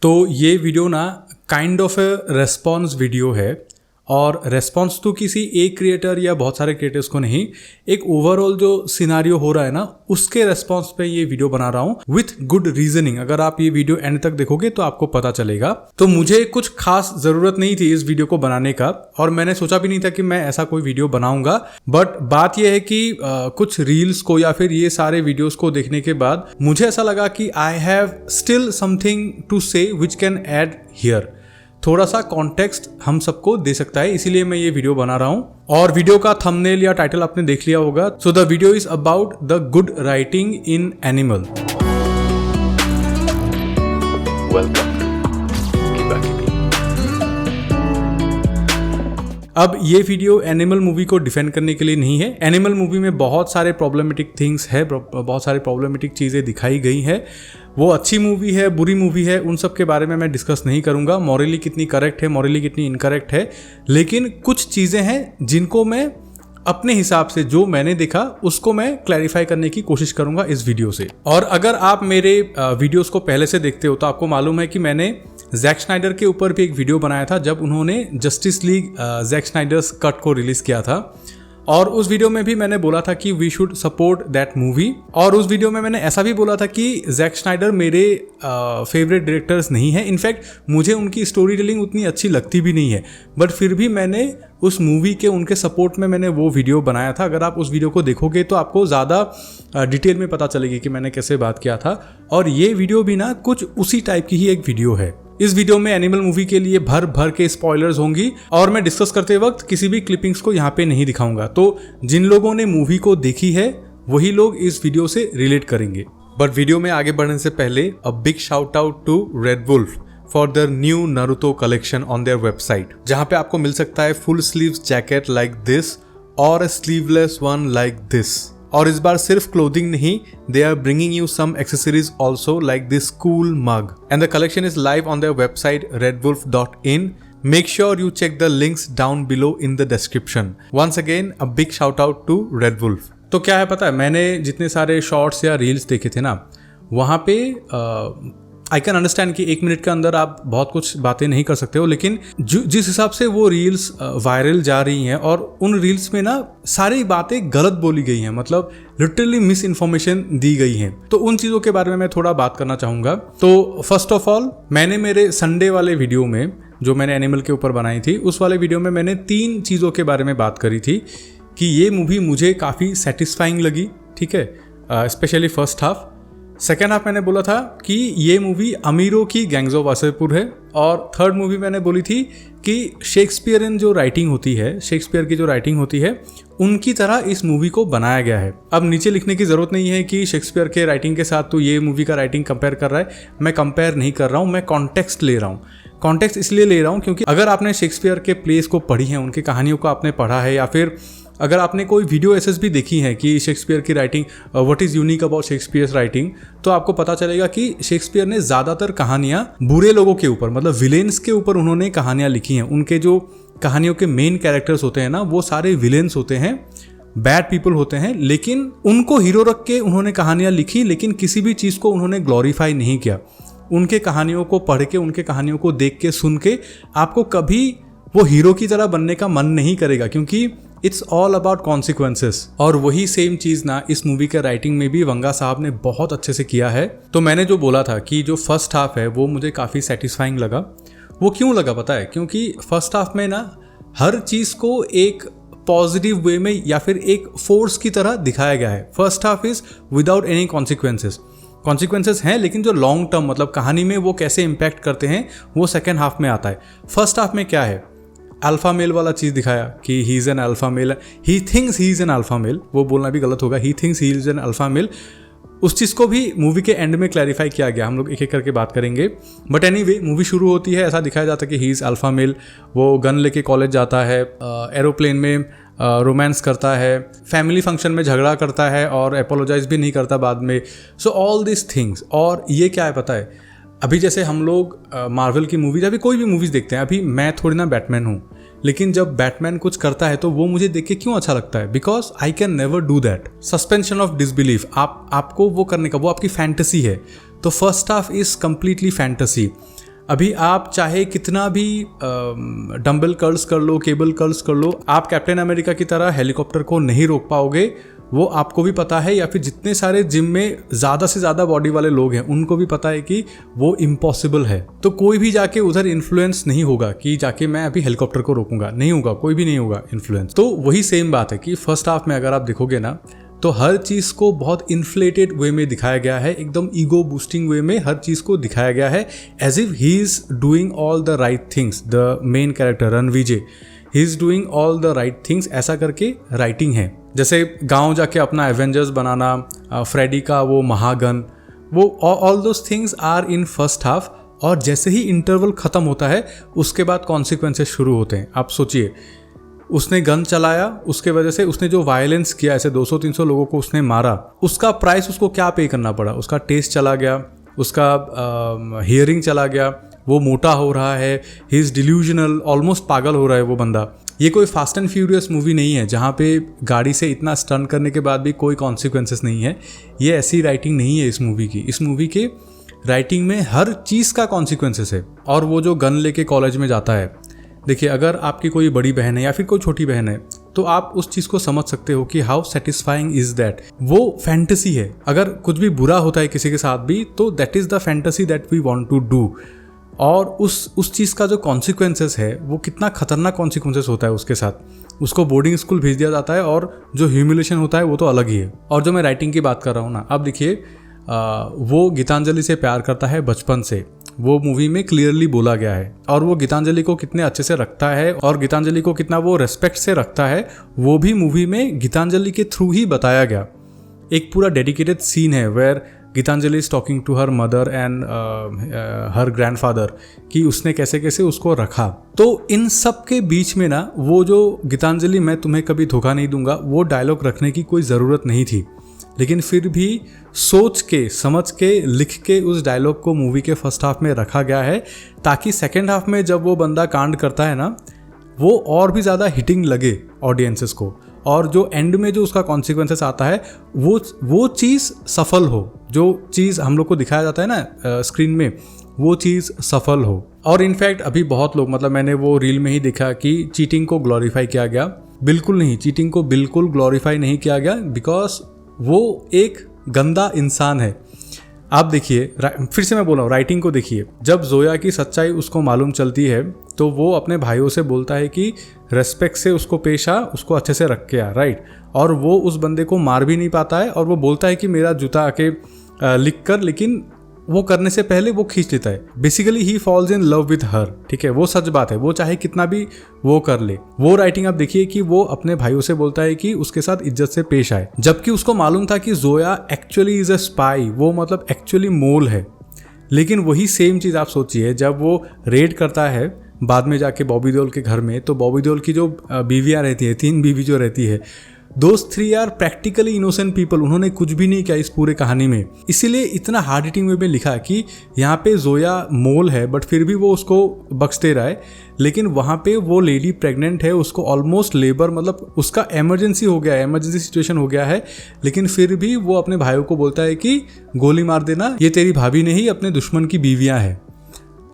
तो ये वीडियो ना kind of A response video है, और रेस्पॉन्स तो किसी एक क्रिएटर या बहुत सारे क्रिएटर्स को नहीं, एक ओवरऑल जो सिनारियो हो रहा है ना उसके रेस्पॉन्स पे ये वीडियो बना रहा हूँ विथ गुड रीजनिंग। अगर आप ये वीडियो एंड तक देखोगे तो आपको पता चलेगा। तो मुझे कुछ खास जरूरत नहीं थी इस वीडियो को बनाने का, और मैंने सोचा भी नहीं था कि मैं ऐसा कोई वीडियो बनाऊंगा। बट बात यह है कि कुछ रील्स को या फिर ये सारे वीडियोस को देखने के बाद मुझे ऐसा लगा कि I have still something to say which can add here. थोड़ा सा कॉन्टेक्स्ट हम सबको दे सकता है, इसीलिए मैं ये वीडियो बना रहा हूँ। और वीडियो का थंबनेल या टाइटल आपने देख लिया होगा। So the video is about the good writing in animal. अब ये वीडियो एनिमल मूवी को डिफेंड करने के लिए नहीं है। एनिमल मूवी में बहुत सारे प्रॉब्लमेटिक थिंग्स है, बहुत सारे प्रॉब्लमेटिक चीज़ें दिखाई गई है। वो अच्छी मूवी है, बुरी मूवी है, उन सब के बारे में मैं डिस्कस नहीं करूंगा। मॉरली कितनी करेक्ट है, मॉरली कितनी इनकरेक्ट है, लेकिन कुछ चीज़ें हैं जिनको मैं अपने हिसाब से जो मैंने देखा उसको मैं क्लैरिफाई करने की कोशिश करूंगा इस वीडियो से। और अगर आप मेरे वीडियोस को पहले से देखते हो तो आपको मालूम है कि मैंने जैक स्नाइडर के ऊपर भी एक वीडियो बनाया था जब उन्होंने Justice League Jack Snyder's cut को रिलीज किया था, और उस वीडियो में भी मैंने बोला था कि we should support that movie. और उस वीडियो में मैंने ऐसा भी बोला था कि जैक स्नाइडर मेरे फेवरेट डायरेक्टर्स नहीं है। इनफैक्ट मुझे उनकी स्टोरी टेलिंग उतनी अच्छी लगती भी नहीं है, बट फिर भी मैंने उस मूवी के उनके सपोर्ट में मैंने वो वीडियो बनाया था। अगर आप उस वीडियो को देखोगे तो आपको ज़्यादा डिटेल में पता चलेगी कि मैंने कैसे बात किया था। और ये वीडियो भी ना कुछ उसी टाइप की ही एक वीडियो है। इस वीडियो में एनिमल मूवी के लिए भर भर के स्पॉयलर्स होंगी, और मैं डिस्कस करते वक्त किसी भी क्लिपिंग्स को यहाँ पे नहीं दिखाऊंगा। तो जिन लोगों ने मूवी को देखी है वही लोग इस वीडियो से रिलेट करेंगे। बट वीडियो में आगे बढ़ने से पहले a big shout out to red wolf for their new Naruto collection on their website, जहाँ पे आपको मिल सकता है full sleeves jacket like this और a sleeveless one like this. और इस बार सिर्फ क्लोथिंग नहीं, they are bringing you some accessories also like this cool mug, and the collection is live on their website redwolf.in. Make sure you check the links down below in the description. Once again a big shout out to Red Wolf. तो क्या है पता है, मैंने जितने सारे shorts या reels देखे थे ना, वहाँ पे आई कैन अंडरस्टैंड कि 1 मिनट के अंदर आप बहुत कुछ बातें नहीं कर सकते हो, लेकिन जिस हिसाब से वो रील्स वायरल जा रही हैं और उन रील्स में ना सारी बातें गलत बोली गई हैं, मतलब लिटरली मिस इन्फॉर्मेशन दी गई हैं। तो उन चीज़ों के बारे में मैं थोड़ा बात करना चाहूँगा। तो फर्स्ट ऑफ ऑल, मैंने मेरे संडे वाले वीडियो में जो मैंने एनिमल के ऊपर बनाई थी, उस वाले वीडियो में मैंने 3 चीज़ों के बारे में बात करी थी कि ये मूवी मुझे काफ़ी सेटिस्फाइंग लगी, ठीक है, specially first half. Second half मैंने बोला था कि ये मूवी अमीरों की गैंग्स ऑफ वासेपुर है, और थर्ड मूवी मैंने बोली थी कि शेक्सपियरन जो राइटिंग होती है, शेक्सपियर की जो राइटिंग होती है, उनकी तरह इस मूवी को बनाया गया है। अब नीचे लिखने की ज़रूरत नहीं है कि शेक्सपियर के राइटिंग के साथ तो ये मूवी का राइटिंग कंपेयर कर रहा है। मैं कंपेयर नहीं कर रहा हूँ, मैं कॉन्टेक्स्ट ले रहा हूँ। कॉन्टेक्स्ट इसलिए ले रहा हूँ क्योंकि अगर आपने शेक्सपियर के प्लेस को पढ़ी है, उनकी कहानियों को आपने पढ़ा है, या फिर अगर आपने कोई वीडियो एसेस भी देखी है कि शेक्सपियर की writing what is unique about Shakespeare's writing, तो आपको पता चलेगा कि शेक्सपियर ने ज़्यादातर कहानियाँ बुरे लोगों के ऊपर, मतलब विलेंस के ऊपर उन्होंने कहानियाँ लिखी हैं। उनके जो कहानियों के मेन कैरेक्टर्स होते हैं ना, वो सारे विलेंस होते हैं, बैड पीपल होते हैं, लेकिन उनको हीरो रख के उन्होंने कहानियाँ लिखी, लेकिन किसी भी चीज़ को उन्होंने ग्लोरीफाई नहीं किया। उनके कहानियों को पढ़ के, उनके कहानियों को देख के, सुन के आपको कभी वो हीरो की तरह बनने का मन नहीं करेगा, क्योंकि इट्स ऑल अबाउट कॉन्सिक्वेंसेस। और वही सेम चीज़ ना इस मूवी के राइटिंग में भी वंगा साहब ने बहुत अच्छे से किया है। तो मैंने जो बोला था कि जो फर्स्ट हाफ है वो मुझे काफ़ी सेटिस्फाइंग लगा। वो क्यों लगा पता है? क्योंकि फर्स्ट हाफ में ना हर चीज़ को एक पॉजिटिव वे में या फिर एक फोर्स की तरह दिखाया गया है। First half is without any consequences हैं, लेकिन जो लॉन्ग टर्म, मतलब कहानी में वो कैसे इम्पैक्ट करते हैं, वो सेकेंड हाफ में आता है। फर्स्ट हाफ में क्या है, अल्फा मेल वाला चीज़ दिखाया कि he is an alpha male, he thinks he is an alpha male, वो बोलना भी गलत होगा, he thinks he is an alpha male. उस चीज़ को भी मूवी के एंड में क्लैरिफाई किया गया, हम लोग एक एक करके बात करेंगे। बट एनीवे, मूवी शुरू होती है, ऐसा दिखाया जाता है कि ही इज़ अल्फा मेल। वो गन लेके कॉलेज जाता है, एरोप्लेन में रोमांस करता है, फैमिली फंक्शन में झगड़ा करता है और अपोलोजाइज भी नहीं करता बाद में। So all this things. और ये क्या है पता है, अभी जैसे हम लोग मार्वल की मूवीज, अभी कोई भी मूवीज़ देखते हैं, अभी मैं थोड़ी ना बैटमैन हूँ, लेकिन जब बैटमैन कुछ करता है तो वो मुझे देख के क्यों अच्छा लगता है, because I can never do that. Suspension of disbelief, आपको वो करने का, वो आपकी फैंटेसी है। तो first half is completely fantasy. अभी आप चाहे कितना भी डंबल कर्ल्स कर लो, केबल कर्ल्स कर लो, आप कैप्टन अमेरिका की तरह हेलीकॉप्टर को नहीं रोक पाओगे। वो आपको भी पता है, या फिर जितने सारे जिम में ज़्यादा से ज़्यादा बॉडी वाले लोग हैं उनको भी पता है कि वो इम्पॉसिबल है। तो कोई भी जाके उधर इन्फ्लुएंस नहीं होगा कि जाके मैं अभी हेलीकॉप्टर को रोकूंगा, नहीं होगा, कोई भी नहीं होगा इन्फ्लुएंस। तो वही सेम बात है कि फर्स्ट हाफ में अगर आप देखोगे ना तो हर चीज़ को बहुत इन्फ्लेटेड वे में दिखाया गया है, एकदम ईगो बूस्टिंग वे में हर चीज़ को दिखाया गया है, as if he is doing all the right things. The main character Ranvijay, he is doing all the right things, ऐसा करके राइटिंग है। जैसे गांव जाके अपना एवेंजर्स बनाना, फ्रेडी का वो महागन, वो all those things are in first half. और जैसे ही इंटरवल ख़त्म होता है उसके बाद कॉन्सिक्वेंसेस शुरू होते हैं। आप सोचिए, उसने गन चलाया, उसके वजह से उसने जो वायलेंस किया, ऐसे 200-300 लोगों को उसने मारा, उसका प्राइस उसको क्या पे करना पड़ा? उसका टेस्ट चला गया, उसका हियरिंग चला गया, वो मोटा हो रहा है, ही इज़ डिल्यूजनल, ऑलमोस्ट पागल हो रहा है वो बंदा। ये कोई फास्ट एंड फ्यूरियस मूवी नहीं है जहाँ पे गाड़ी से इतना स्टंट करने के बाद भी कोई कॉन्सिक्वेंसेस नहीं है। ये ऐसी राइटिंग नहीं है इस मूवी की। इस मूवी के राइटिंग में हर चीज़ का कॉन्सिक्वेंसेस है। और वो जो गन लेके कॉलेज में जाता है, देखिए अगर आपकी कोई बड़ी बहन है या फिर कोई छोटी बहन है तो आप उस चीज़ को समझ सकते हो कि हाउ सेटिस्फाइंग इज़ दैट। वो फैंटेसी है। अगर कुछ भी बुरा होता है किसी के साथ भी तो that is the fantasy that we want to do. और उस चीज़ का जो कॉन्सिक्वेंसेस है वो कितना खतरनाक कॉन्सिक्वेंसेस होता है उसके साथ। उसको बोर्डिंग स्कूल भेज दिया जाता है और जो ह्यूमिलेशन होता है वो तो अलग ही है। और जो मैं राइटिंग की बात कर रहा हूँ ना, अब देखिए वो गीतांजलि से प्यार करता है बचपन से, वो मूवी में क्लियरली बोला गया है। और वो गीतांजलि को कितने अच्छे से रखता है और गीतांजलि को कितना वो रेस्पेक्ट से रखता है, वो भी मूवी में गीतांजलि के थ्रू ही बताया गया। एक पूरा डेडिकेटेड सीन है where Geetanjali is talking to her mother and her grandfather कि उसने कैसे कैसे उसको रखा। तो इन सब के बीच में ना वो जो गीतांजलि मैं तुम्हें कभी धोखा नहीं दूंगा, वो डायलॉग रखने की कोई ज़रूरत नहीं थी। लेकिन फिर भी सोच के, समझ के, लिख के उस डायलॉग को मूवी के फर्स्ट हाफ में रखा गया है ताकि सेकेंड हाफ में जब वो बंदा कांड करता है ना, वो और भी ज़्यादा हिटिंग लगे ऑडियंसेस को। और जो एंड में जो उसका कॉन्सिक्वेंसेस आता है वो चीज़ सफल हो। जो चीज़ हम लोग को दिखाया जाता है ना स्क्रीन में, वो चीज़ सफल हो। और इनफैक्ट अभी बहुत लोग, मतलब मैंने वो रील में ही देखा कि चीटिंग को ग्लोरीफाई किया गया। बिल्कुल नहीं, चीटिंग को बिल्कुल ग्लोरीफाई नहीं किया गया, बिकॉज वो एक गंदा इंसान है। आप देखिए, फिर से मैं बोल रहा हूँ, राइटिंग को देखिए। जब जोया की सच्चाई उसको मालूम चलती है तो वो अपने भाइयों से बोलता है कि रेस्पेक्ट से उसको पेश आ, उसको अच्छे से रख के आ, राइट। और वो उस बंदे को मार भी नहीं पाता है और वो बोलता है कि मेरा जूता आके लिख कर, लेकिन वो करने से पहले वो खींच लेता है। Basically he falls in love with her, ठीक है, वो सच बात है। वो चाहे कितना भी वो कर ले, वो राइटिंग आप देखिए कि वो अपने भाइयों से बोलता है कि उसके साथ इज्जत से पेश आए, जबकि उसको मालूम था कि Zoya actually is a spy, वो मतलब एक्चुअली मोल है। लेकिन वही सेम चीज़ आप सोचिए, जब वो रेड करता है बाद में जाके बॉबी देओल के घर में, तो बॉबी देओल की जो बीवियाँ रहती है, 3 बीवी जो रहती है, those 3 are practically innocent people. उन्होंने कुछ भी नहीं किया इस पूरे कहानी में। इसीलिए इतना हार्ड हिटिंग वे में लिखा कि यहाँ पे जोया मोल है बट फिर भी वो उसको बख्श दे रहा है। लेकिन वहाँ पे वो लेडी प्रेग्नेंट है, उसको ऑलमोस्ट लेबर, मतलब उसका इमरजेंसी हो गया है, इमरजेंसी सिचुएशन हो गया है। लेकिन फिर भी वो अपने भाइयों को बोलता है कि गोली मार देना, ये तेरी भाभी नहीं अपने दुश्मन की बीवियाँ हैं।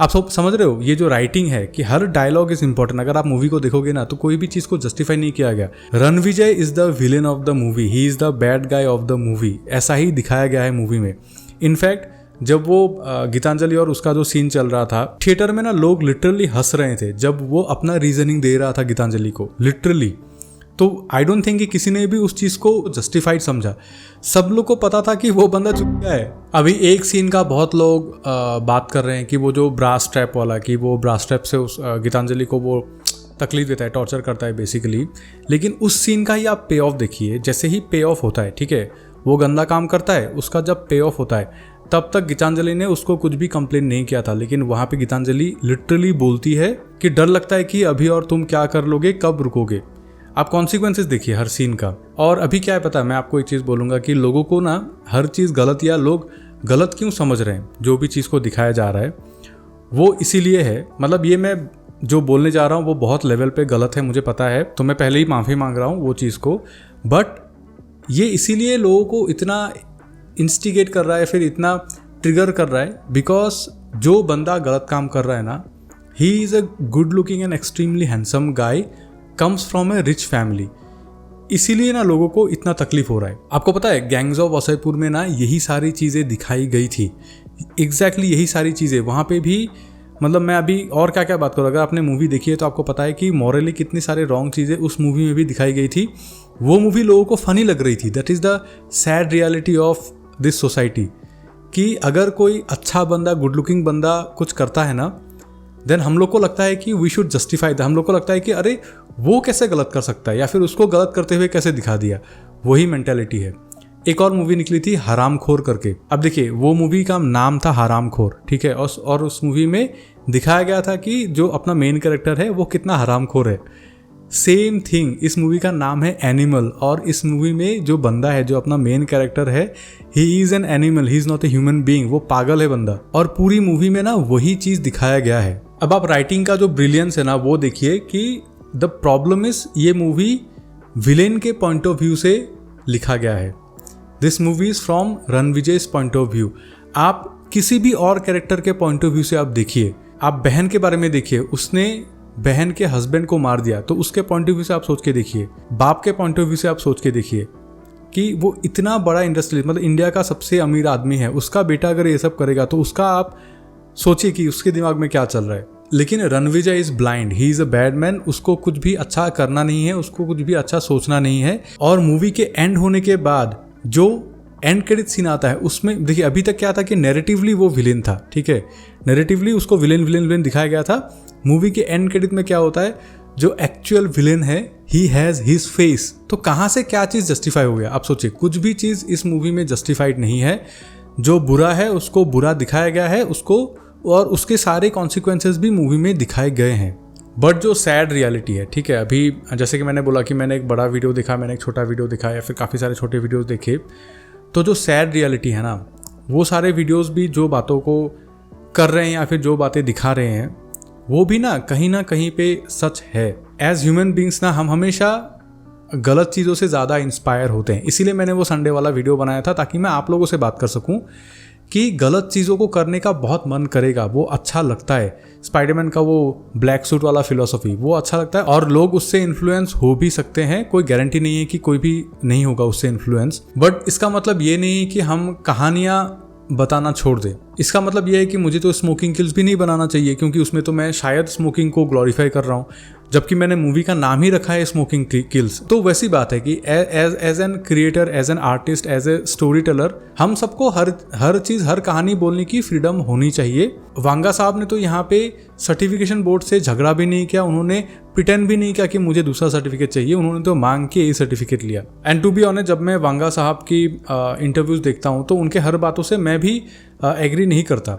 आप सब समझ रहे हो, ये जो राइटिंग है कि हर डायलॉग इज इंपॉर्टेंट। अगर आप मूवी को देखोगे ना तो कोई भी चीज़ को जस्टिफाई नहीं किया गया। Ranvijay is the villain of the movie, he is the bad guy of the movie, ऐसा ही दिखाया गया है मूवी में। इनफैक्ट जब वो गीतांजलि और उसका जो सीन चल रहा था थिएटर में ना, लोग लिटरली हंस रहे थे जब वो अपना रीजनिंग दे रहा था गीतांजलि को, लिटरली। तो आई डोंट थिंक कि किसी ने भी उस चीज़ को जस्टिफाइड समझा। सब लोग को पता था कि वो बंदा चुका है। अभी एक सीन का बहुत लोग बात कर रहे हैं कि वो जो ब्रास ट्रैप वाला, कि वो ब्रास ट्रैप से उस गीतांजलि को वो तकलीफ देता है, टॉर्चर करता है बेसिकली। लेकिन उस सीन का ही आप पे ऑफ देखिए। जैसे ही पे ऑफ होता है, ठीक है, वो गंदा काम करता है, उसका जब पे ऑफ होता है तब तक गीतांजलि ने उसको कुछ भी कंप्लेन नहीं किया था। लेकिन वहाँ पे गीतांजलि लिटरली बोलती है कि डर लगता है कि अभी और तुम क्या कर लोगे, कब रुकोगे। आप कॉन्सिक्वेंसेस देखिए हर सीन का। और अभी क्या है पता है, मैं आपको एक चीज़ बोलूँगा कि लोगों को ना हर चीज़ गलत, या लोग गलत क्यों समझ रहे हैं जो भी चीज़ को दिखाया जा रहा है, वो इसीलिए है, मतलब ये मैं जो बोलने जा रहा हूँ वो बहुत लेवल पे गलत है, मुझे पता है, तो मैं पहले ही माफ़ी मांग रहा हूँ वो चीज़ को। बट ये इसीलिए लोगों को इतना इंस्टिगेट कर रहा है, फिर इतना ट्रिगर कर रहा है, बिकॉज जो बंदा गलत काम कर रहा है ना, he is a good looking and extremely handsome guy, comes from A rich family, इसीलिए ना लोगों को इतना तकलीफ हो रहा है। आपको पता है गैंग्स ऑफ वसईपुर में ना यही सारी चीज़ें दिखाई गई थी, एग्जैक्टली यही सारी चीज़ें वहाँ पे भी। मतलब मैं अभी और क्या क्या बात करूँ, अगर आपने मूवी देखी है तो आपको पता है कि मॉरली कितनी सारे रॉन्ग चीज़ें उस मूवी में भी दिखाई गई थी। वो मूवी लोगों को फनी लग रही थी। That is the sad reality of this society, कि अगर कोई अच्छा बंदा, गुड लुकिंग बंदा कुछ करता है ना, देन हम लोग को लगता है कि वी शुड जस्टिफाई दैट। हम लोग को लगता है कि अरे वो कैसे गलत कर सकता है, या फिर उसको गलत करते हुए कैसे दिखा दिया। वही मेंटेलिटी है। एक और मूवी निकली थी हरामखोर करके। अब देखिए वो मूवी का नाम था हरामखोर, ठीक है, और उस मूवी में दिखाया गया था कि जो अपना मेन कैरेक्टर है वो कितना हरामखोर है। सेम थिंग इस मूवी का नाम है एनिमल, और इस मूवी में जो बंदा है, जो अपना मेन कैरेक्टर है, he is an animal, he is not a human being. वो पागल है बंदा, और पूरी मूवी में ना वही चीज़ दिखाया गया है। अब आप राइटिंग का जो ब्रिलियंस है ना वो देखिए कि द प्रॉब्लम इज ये मूवी विलेन के पॉइंट ऑफ व्यू से लिखा गया है। This movie is from Ranvijay's point of view. आप किसी भी और कैरेक्टर के पॉइंट ऑफ व्यू से आप देखिए, आप बहन के बारे में देखिए, उसने बहन के हस्बैंड को मार दिया तो उसके पॉइंट ऑफ व्यू से आप सोच के देखिए, बाप के पॉइंट ऑफ व्यू से आप सोच के देखिए कि वो इतना बड़ा इंडस्ट्रियलिस्ट, मतलब इंडिया का सबसे अमीर आदमी है, उसका बेटा अगर ये सब करेगा तो उसका आप सोचिए कि उसके दिमाग में क्या चल रहा है। लेकिन Ranvijay is blind, he is a bad man, उसको कुछ भी अच्छा करना नहीं है, उसको कुछ भी अच्छा सोचना नहीं है। और मूवी के एंड होने के बाद जो एंड क्रेडिट सीन आता है उसमें देखिए, अभी तक क्या था कि नैरेटिवली वो विलेन था, ठीक है, नैरेटिवली उसको विलेन दिखाया गया था। मूवी के एंड क्रेडिट में क्या होता है, जो एक्चुअल विलेन है ही हैज हिज फेस। तो कहाँ से क्या चीज़ जस्टिफाई हो गया, आप सोचिए। कुछ भी चीज़ इस मूवी में जस्टिफाइड नहीं है। जो बुरा है उसको बुरा दिखाया गया है उसको, और उसके सारे कॉन्सिक्वेंसेस भी मूवी में दिखाए गए हैं। बट जो सैड रियलिटी है, ठीक है, अभी जैसे कि मैंने बोला कि मैंने एक बड़ा वीडियो देखा, मैंने एक छोटा वीडियो देखा, या फिर काफ़ी सारे छोटे वीडियोस देखे, तो जो सैड रियलिटी है ना, वो सारे वीडियोस भी जो बातों को कर रहे हैं या फिर जो बातें दिखा रहे हैं वो भी ना कहीं पे सच है। एज ह्यूमन बींग्स ना हम हमेशा गलत चीज़ों से ज़्यादा इंस्पायर होते हैं। इसीलिए मैंने वो संडे वाला वीडियो बनाया था, ताकि मैं आप लोगों से बात कर सकूं कि गलत चीज़ों को करने का बहुत मन करेगा, वो अच्छा लगता है। स्पाइडरमैन का वो ब्लैक सूट वाला फिलॉसफी वो अच्छा लगता है, और लोग उससे इन्फ्लुएंस हो भी सकते हैं। कोई गारंटी नहीं है कि कोई भी नहीं होगा उससे इन्फ्लुएंस। बट इसका मतलब ये नहीं कि हम कहानियाँ बताना छोड़ दें। इसका मतलब ये है कि मुझे तो स्मोकिंग किल्स भी नहीं बनाना चाहिए, क्योंकि उसमें तो मैं शायद स्मोकिंग को ग्लोरीफाई कर रहा हूँ, जबकि मैंने मूवी का नाम ही रखा है स्मोकिंग किल्स। तो वैसी बात है कि as an creator, as an artist, as a story teller, हम सबको हर चीज़, हर कहानी बोलने की फ्रीडम होनी चाहिए। वांगा साहब ने तो यहाँ पे सर्टिफिकेशन बोर्ड से झगड़ा भी नहीं किया, उन्होंने प्रिटेंड भी नहीं किया कि मुझे दूसरा सर्टिफिकेट चाहिए, उन्होंने तो मांग के ये सर्टिफिकेट लिया। एंड टू बी ऑनेस्ट, जब मैं वांगा साहब की इंटरव्यूज़ देखता हूँ तो उनके हर बातों से मैं भी एग्री नहीं करता।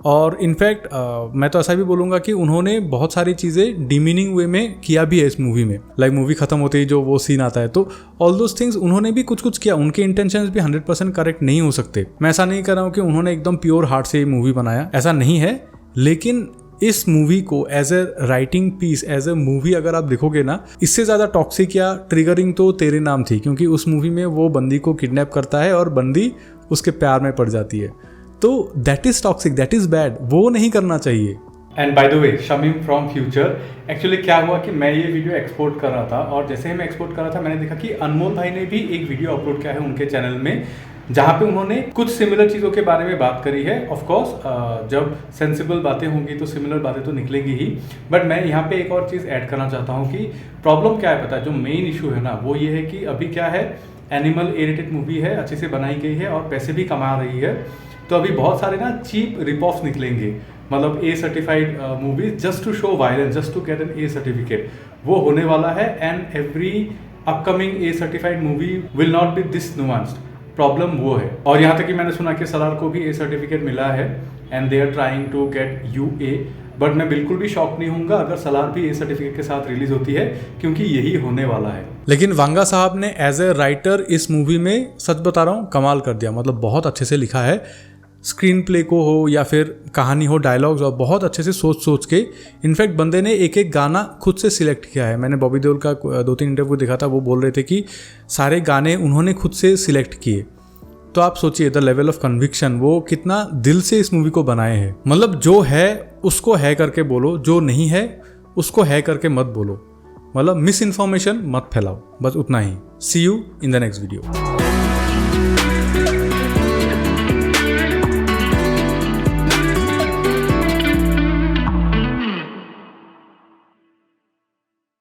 और इनफैक्ट मैं तो ऐसा भी बोलूँगा कि उन्होंने बहुत सारी चीज़ें डिमीनिंग वे में किया भी है इस मूवी में। लाइक मूवी खत्म होते ही जो वो सीन आता है, तो ऑल दोज थिंग्स उन्होंने भी कुछ किया। उनके इंटेंशंस भी 100% करेक्ट नहीं हो सकते। मैं ऐसा नहीं कर रहा हूँ कि उन्होंने एकदम प्योर हार्ट से ये मूवी बनाया, ऐसा नहीं है। लेकिन इस मूवी को as a writing piece, as a movie अगर आप देखोगे ना, इससे ज़्यादा टॉक्सिक या ट्रिगरिंग तो तेरे नाम थी, क्योंकि उस मूवी में वो बंदी को किडनैप करता है और बंदी उसके प्यार में पड़ जाती है। तो that is toxic, that is bad, वो नहीं करना चाहिए। And by the way, Shamim from future, actually क्या हुआ कि मैं ये वीडियो एक्सपोर्ट कर रहा था, और जैसे ही मैं एक्सपोर्ट कर रहा था मैंने देखा कि अनमोल भाई ने भी एक वीडियो अपलोड किया है उनके चैनल में, जहाँ पे उन्होंने कुछ सिमिलर चीज़ों के बारे में बात करी है। ऑफ कोर्स जब सेंसिबल बातें होंगी तो सिमिलर बातें तो निकलेंगी ही। बट मैं यहाँ पे एक और चीज़ ऐड करना चाहता हूँ कि प्रॉब्लम क्या है पता है, जो मेन इशू है ना वो ये है कि अभी क्या है, एनिमल ए-रेटेड मूवी है, अच्छे से बनाई गई है और पैसे भी कमा रही है, तो अभी बहुत सारे ना चीप रिप ऑफ निकलेंगे, मतलब A certified movies just to show violence, just to get an A certificate, वो होने वाला है। And every upcoming A certified movie will not be this nuanced, problem वो है। और यहाँ तक कि मैंने सुना कि सलार को भी ए सर्टिफिकेट मिला है and they are trying to get UA, but मैं बिल्कुल भी शॉक नहीं होऊंगा अगर सलार भी ए सर्टिफिकेट के साथ रिलीज होती है, क्योंकि यही होने वाला है। लेकिन वांगा साहब ने एज ए राइटर इस मूवी में, सच बता रहा हूँ, कमाल कर दिया। मतलब बहुत अच्छे से लिखा है, स्क्रीन प्ले को हो या फिर कहानी हो, डायलॉग्स और बहुत अच्छे से सोच के। इनफैक्ट बंदे ने एक एक गाना खुद से सिलेक्ट किया है। मैंने बॉबी देओल का 2-3 इंटरव्यू देखा था, वो बोल रहे थे कि सारे गाने उन्होंने खुद से सिलेक्ट किए। तो आप सोचिए द लेवल ऑफ कन्विक्शन, वो कितना दिल से इस मूवी को बनाए हैं। मतलब जो है उसको है करके बोलो, जो नहीं है उसको है करके मत बोलो। मतलब मिस इन्फॉर्मेशन मत फैलाओ, बस उतना ही। See you in the next video.